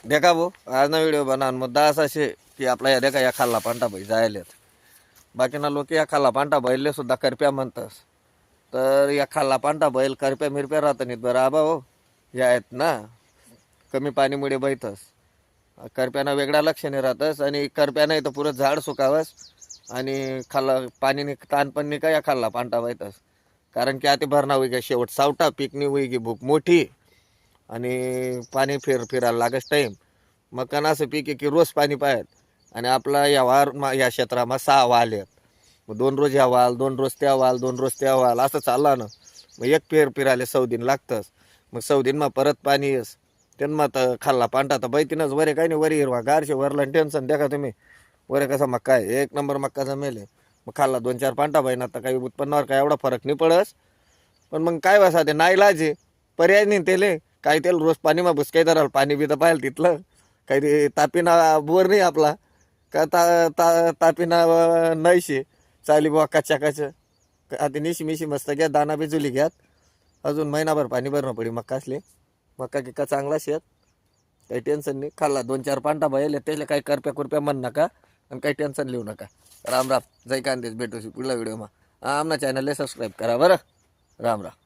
देखा भाऊ आज ना व्हिडिओ बनावून मुद्दा असा शे की आपला या देखा या खाल्ला पांटा बैल जायलेत बाकीना लोक या खाल्ला पांटा बैलले सुद्धा करप्या म्हणतस तर या खाल्ला पांटा बैल करप्या मिरप्या राहत नाहीत बरं आबा हो या आहेत ना कमी पाणीमुळे बैठस करप्यानं वेगळ्या लक्षणे राहतस आणि करप्यानं इथं पुरं झाड सुकावस आणि खाल्ला पाणी ताण पण नाही का या खाल्ला पांटा बैठस कारण की आता भरणा होई का शेवट सावटा पिकनी होई की भूक मोठी आणि पाणी फिरायला लागस टाईम मग कना असं पीक आहे की रोज पाणी पाहत आणि आपला या या क्षेत्राમાં 6 वाल आहेत मग 2 रोज ह्या वाल 2 रोज त्या वाल 2 रोज त्या वाल असं चालला ना मग एक फिरायला 100 दिन लागतंच मग 100 दिन मग परत पाणी येस त्यांना तर खाल्ला पांटा तर बैतीनच वरे काही नाही वरी हिरवा गारशे वरला टेन्शन द्या का तुम्ही वरे कसा मक्का आहे 1 नंबर मक्काचा मेले मग खाल्ला 2-4 पांटा बैना तर काही उत्पन्नावर काय एवढा फरक नाही पडस पण मग काय वासा ते नाही लाजे पर्याय नाही त्याले काही त्याला रोज पाणी मग बुसकाय धराल पाणी बी तर पाहिलं तिथलं काही ते तापीना बोर नाही आपला का तापीना नाहीशे चाली बुवा कच्च्या आता निशी मिशी मस्त घ्या दाना बिजुली घ्यात अजून महिनाभर पाणी भरणं पडी मक्का असले मक्का गिक्का चांगला शेत काही टेन्शन नाही खाल्ला 2-4 पांटा बैल त्याला काही करप्या कुरप्या म्हण नका आणि काही टेन्शन लिहू नका राम राम जय कांदेश भेटू पुढला व्हिडिओ आमना चॅनलला सबस्क्राईब करा बरं राम राम